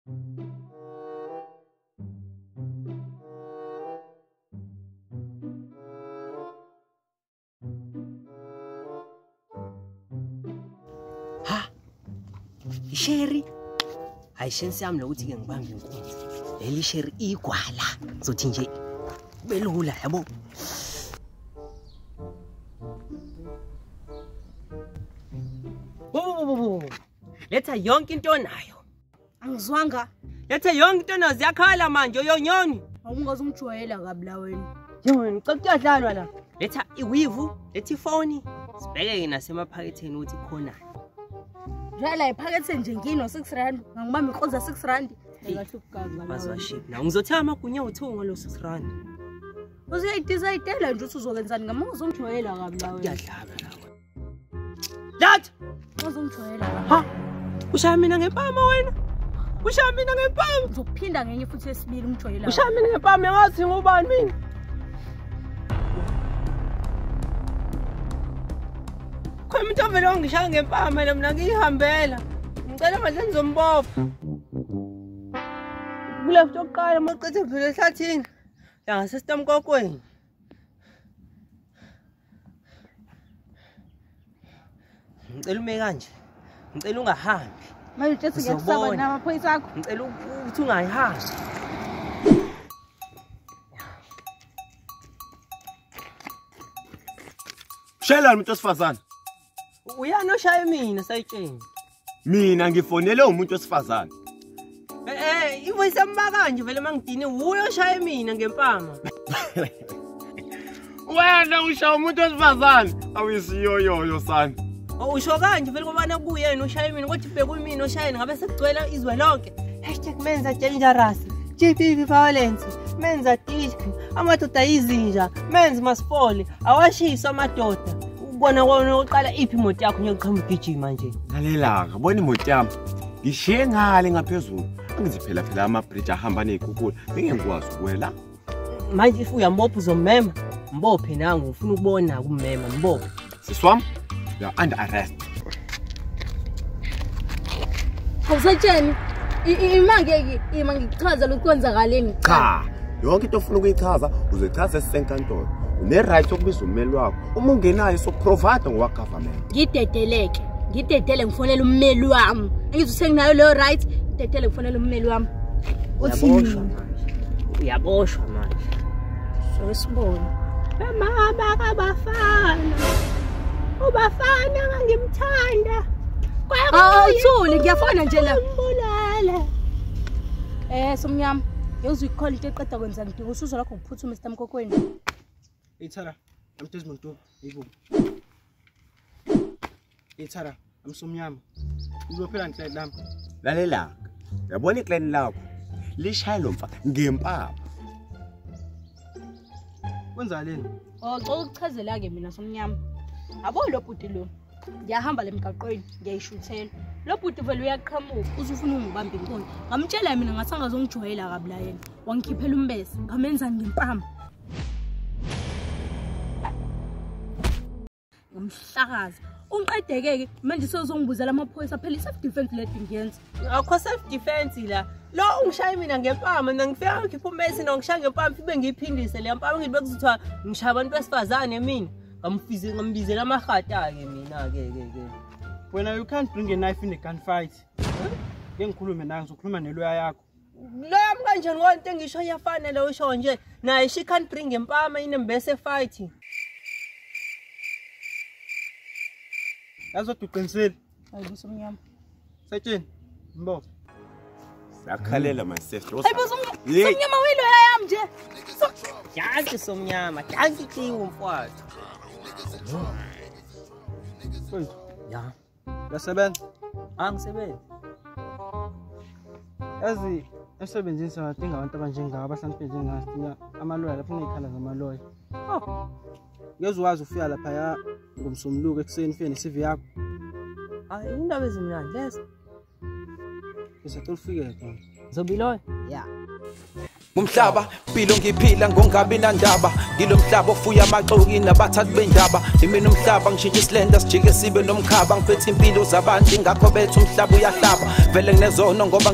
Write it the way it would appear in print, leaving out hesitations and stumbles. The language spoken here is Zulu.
Ha, Sherry. Ayishensi yami lokuthi ke ngibambe inkunzi. Leli Sherry igwala. Zothi nje belula yabo. Letha yonke into onayo. Angizwanga. Letha yonke into onayo ziyakhala manje yonyoni. Awungazungijwayela kabi la wena. Yoni cokuyadlalwa la. Letha iwivu, letha ifoni. Sibheke nasemaphaketheni ukuthi khona. Jwayela iphakethe nje ngino 6 rand. Ngangibamba iqoza 6 rand. Ngahlukazi bazwa shit. Na ngizothi amagunya uthunga lo 6 rand. Uzayidecide nje ukuthi uzokwenzani ngama uzongijwayela kabi la wena. Kuyadlala la. That uzongijwayela. Ha? Ushaya mina ngempama wena? Ushaya mina ngempama? Uzophinda ngenye futhi esibili ungijwayela. Ushaya mina ngempama yazi ngubani mina? Khona umuntu ovele ongishaya ngempama mina ngihambela. Ngicela manje ngizombopha. Kulafto oqala maqethe vele ehlathini. La ngaseStamkokweni. Ngicela ume kanje. Ngicela ungahambi. Manje uthi ngiyakusaba namaphoyisa akho. Ngicela ukuthi ungayihambi. Shayela umuntu osifazana. Uyana oshaya mina sayitsheni. Mina ngifonele umuntu osifazana. Ivoice yamba kanje vele mangidini uyo oshaya mina ngempama. Wena ushaya umuntu osifazana. Awisiyoyoyo sana. Usho kanje vele kubana kuyena oshaya mina kodwa ibheke mina oshayeni ngabe sekugcwela izwe lonke. #menza dangerous. GBV violence. Menza disk. Amadoda izinja. Menza masifole. Awashiswa amadoda. Ubona kona oqala iphi imoto yakho ngiyoqhamba ugijima nje. Ngalelanga bona imoto yami. Ngishiye ngale ngaphezulu. Angithi phela ama-bridge ahamba nezikhukhula. Bengengikwazi ukuwela. Manje if uyambopha uzomema. Mbophe nangu ufuna ukubona kumema mbophe. Siswami. You are under arrest. Awusatsheni ima ngichaza lokwenzakaleni. Cha, yonke into ofuna ukuyichaza uzochaza esenkantolo. Une right yokubiza ummeli wakho. Uma ungenayo sokuprovide ngowa government. Ngidedele ngifonela ummeli wami. Engizuse nginayo leyo right, ngidedele ngifonela ummeli wami. Uyaboshwa manje. So sibone. Mama kabafana. Ubafana ngangimthanda. Thuli ngiyafona nje la. Mbulala. Somnyama, ngiyozwa ikhola into eqeda kwenza ngidinga usuzo lakho ngiphuthuma eStamkokweni. Ithara, amThezi yibo. Ithara, amSomnyama. Uzophela nhle lami. Lalela. Yabona iclan lakho. Lishaya lo mfa ngempama. Kwenzaleni? Xa ukuchazela ke mina Somnyama. Abo lo bhuti lo. Ngiyahamba lemgaqweni, ngiyayishuthela. Lo bhuti vele uyaqhamuka, uzufuna ungibambe inkonzo. Ngamtshela mina ngathi angazongijwayela kabi la yena. Wangikhiphela umbese, ngamenza ngempama. Ngomhlakaza. Unqedeke manje sezongibuzela amaphoyisa phela self defense leti ngiyenza. Akho self defense la. Lo ungishaya mina ngempama mina ngifika ngikhipha umbese nongishaya ngempama ibe ngiyiphindise le mpama ngibe kuzothwa ngishaya abantu besifazane mina. Ngambizela amahata ke mina ke. Wena you can't bring a knife in a gunfight. Ngikhulume nawe ngizokhuluma neloya yakho. Lo yami kanjani konke engisho iyafana lo usho nje. Naye she can't bring empama inembese fight. Yazo tuqinisele. Hayi Somnyama. Setsheni. Mbo. Sakhalela my sister. Hayi Somnyama wilo yami nje. Yazi Somnyama, yazi kiwo mfowethu. Kwethu. Ya. Yasebenza. Angisebenzi. Yazi emsebenzini singadinga abantu abanjengabo abahlaniphile njengathi amaloya lapho ngikhala zamaloya. Ngezwazi ufika lapha ya ngomsomluko ekseni ufike neCV yakho. Hayi indaba ezimnandi lezo. Ngisacela ufike khona. Zobiloyo? Ya. Umhlaba impilo ngiphila ngongabi nandaba ngilo mhlaba ofuya amaxoki nabathathi bendaba imina umhlaba ngishintsha isilenda sijike sibe nomkhaba ngiphethe impilo zabantu ingakho bethu umhlaba uyahlaba vele nginezono ngoba